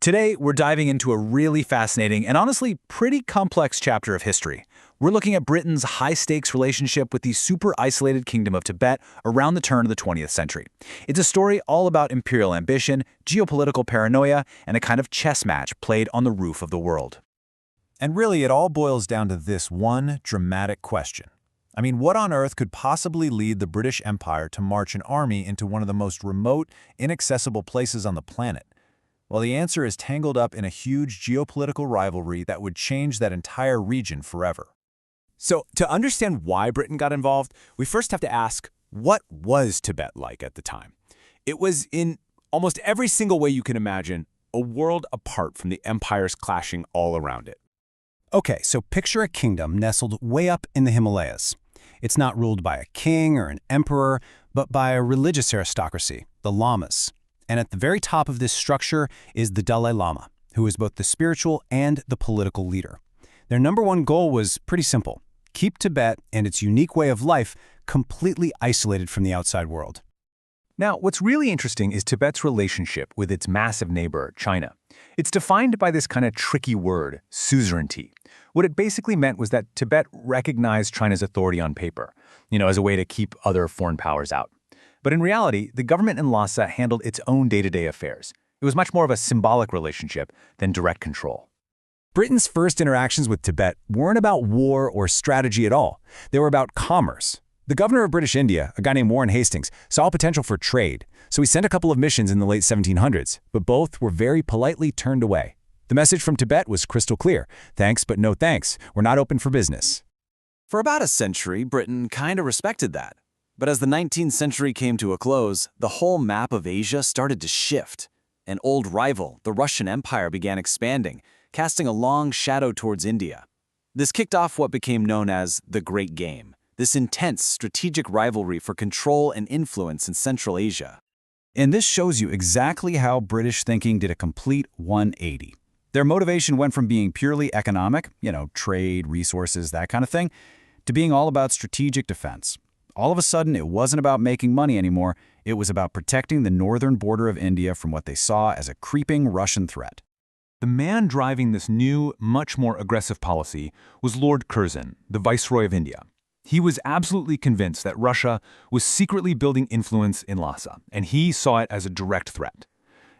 Today, we're diving into a really fascinating and honestly pretty complex chapter of history. We're looking at Britain's high-stakes relationship with the super-isolated kingdom of Tibet around the turn of the 20th century. It's a story all about imperial ambition, geopolitical paranoia, and a kind of chess match played on the roof of the world. And really, it all boils down to this one dramatic question. I mean, what on earth could possibly lead the British Empire to march an army into one of the most remote, inaccessible places on the planet? Well, the answer is tangled up in a huge geopolitical rivalry that would change that entire region forever. So, to understand why Britain got involved, we first have to ask, what was Tibet like at the time? It was, in almost every single way you can imagine, a world apart from the empires clashing all around it. Okay, so picture a kingdom nestled way up in the Himalayas. It's not ruled by a king or an emperor, but by a religious aristocracy, the lamas. And at the very top of this structure is the Dalai Lama, who is both the spiritual and the political leader. Their number one goal was pretty simple: keep Tibet and its unique way of life completely isolated from the outside world. Now, what's really interesting is Tibet's relationship with its massive neighbor, China. It's defined by this kind of tricky word, suzerainty. What it basically meant was that Tibet recognized China's authority on paper, as a way to keep other foreign powers out. But in reality, the government in Lhasa handled its own day-to-day affairs. It was much more of a symbolic relationship than direct control. Britain's first interactions with Tibet weren't about war or strategy at all. They were about commerce. The governor of British India, a guy named Warren Hastings, saw potential for trade, so he sent a couple of missions in the late 1700s, but both were very politely turned away. The message from Tibet was crystal clear: thanks, but no thanks. We're not open for business. For about a century, Britain kind of respected that. But as the 19th century came to a close, the whole map of Asia started to shift. An old rival, the Russian Empire, began expanding, casting a long shadow towards India. This kicked off what became known as the Great Game, this intense strategic rivalry for control and influence in Central Asia. And this shows you exactly how British thinking did a complete 180. Their motivation went from being purely economic, trade, resources, that kind of thing, to being all about strategic defense. All of a sudden, it wasn't about making money anymore. It was about protecting the northern border of India from what they saw as a creeping Russian threat. The man driving this new, much more aggressive policy was Lord Curzon, the Viceroy of India. He was absolutely convinced that Russia was secretly building influence in Lhasa, and he saw it as a direct threat.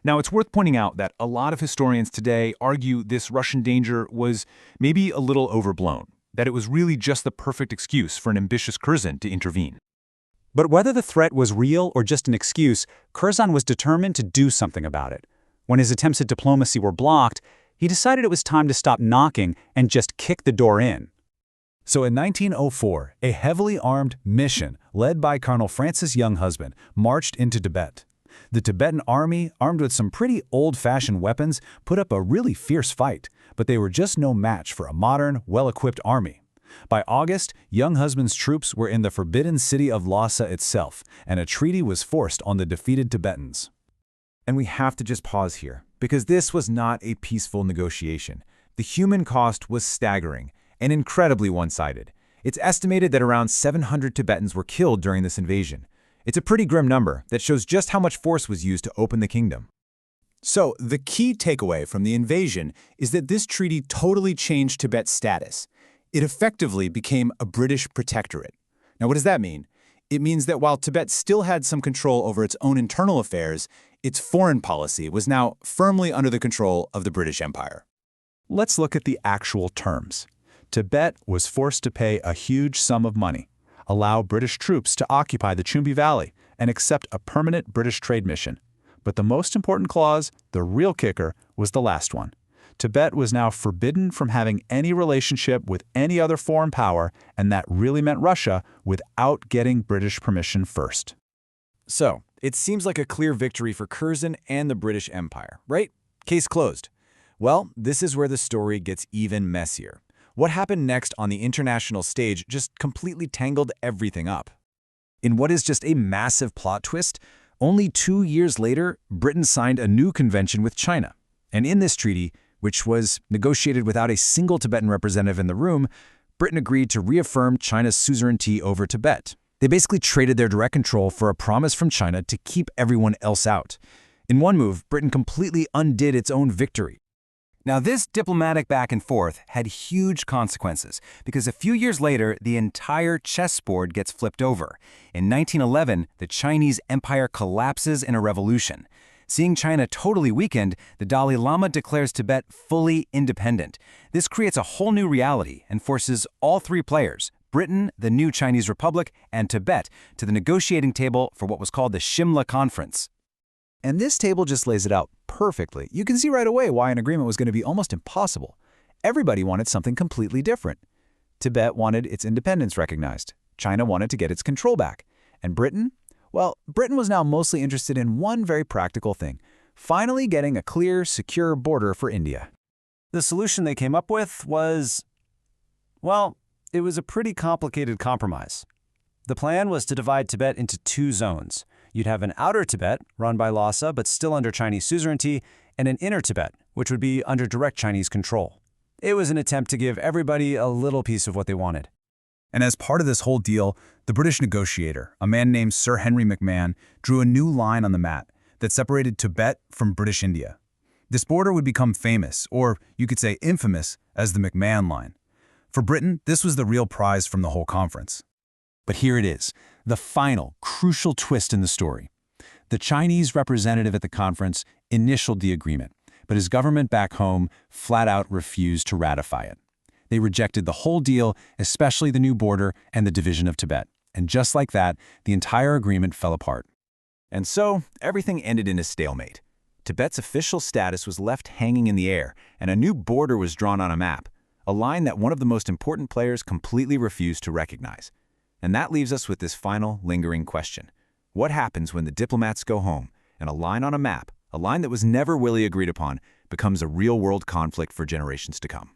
Now, it's worth pointing out that a lot of historians today argue this Russian danger was maybe a little overblown, that it was really just the perfect excuse for an ambitious Curzon to intervene. But whether the threat was real or just an excuse, Curzon was determined to do something about it. When his attempts at diplomacy were blocked, he decided it was time to stop knocking and just kick the door in. So in 1904, a heavily armed mission led by Colonel Francis Younghusband marched into Tibet. The Tibetan army, armed with some pretty old-fashioned weapons, put up a really fierce fight, but they were just no match for a modern, well-equipped army. By August, Younghusband's troops were in the forbidden city of Lhasa itself, and a treaty was forced on the defeated Tibetans. And we have to just pause here, because this was not a peaceful negotiation. The human cost was staggering and incredibly one-sided. It's estimated that around 700 Tibetans were killed during this invasion. It's a pretty grim number that shows just how much force was used to open the kingdom. So, the key takeaway from the invasion is that this treaty totally changed Tibet's status. It effectively became a British protectorate. Now, what does that mean? It means that while Tibet still had some control over its own internal affairs, its foreign policy was now firmly under the control of the British Empire. Let's look at the actual terms. Tibet was forced to pay a huge sum of money, allow British troops to occupy the Chumbi Valley, and accept a permanent British trade mission. But the most important clause, the real kicker, was the last one. Tibet was now forbidden from having any relationship with any other foreign power, and that really meant Russia, without getting British permission first. So, it seems like a clear victory for Curzon and the British Empire, right? Case closed. Well, this is where the story gets even messier. What happened next on the international stage just completely tangled everything up. In what is just a massive plot twist, only 2 years later, Britain signed a new convention with China. And in this treaty, which was negotiated without a single Tibetan representative in the room, Britain agreed to reaffirm China's suzerainty over Tibet. They basically traded their direct control for a promise from China to keep everyone else out. In one move, Britain completely undid its own victory. Now, this diplomatic back and forth had huge consequences because a few years later, the entire chessboard gets flipped over. In 1911, the Chinese empire collapses in a revolution. Seeing China totally weakened, the Dalai Lama declares Tibet fully independent. This creates a whole new reality and forces all three players, Britain, the new Chinese Republic, and Tibet, to the negotiating table for what was called the Shimla Conference. And this table just lays it out perfectly. You can see right away why an agreement was going to be almost impossible. Everybody wanted something completely different. Tibet wanted its independence recognized. China wanted to get its control back. And Britain? Well, Britain was now mostly interested in one very practical thing, finally getting a clear, secure border for India. The solution they came up with was, well, it was a pretty complicated compromise. The plan was to divide Tibet into two zones. You'd have an outer Tibet, run by Lhasa but still under Chinese suzerainty, and an inner Tibet, which would be under direct Chinese control. It was an attempt to give everybody a little piece of what they wanted. And as part of this whole deal, the British negotiator, a man named Sir Henry McMahon, drew a new line on the map that separated Tibet from British India. This border would become famous, or you could say infamous, as the McMahon Line. For Britain, this was the real prize from the whole conference. But here it is, the final, crucial twist in the story. The Chinese representative at the conference initialed the agreement, but his government back home flat out refused to ratify it. They rejected the whole deal, especially the new border and the division of Tibet. And just like that, the entire agreement fell apart. And so, everything ended in a stalemate. Tibet's official status was left hanging in the air, and a new border was drawn on a map, a line that one of the most important players completely refused to recognize. And that leaves us with this final, lingering question. What happens when the diplomats go home and a line on a map, a line that was never really agreed upon, becomes a real-world conflict for generations to come?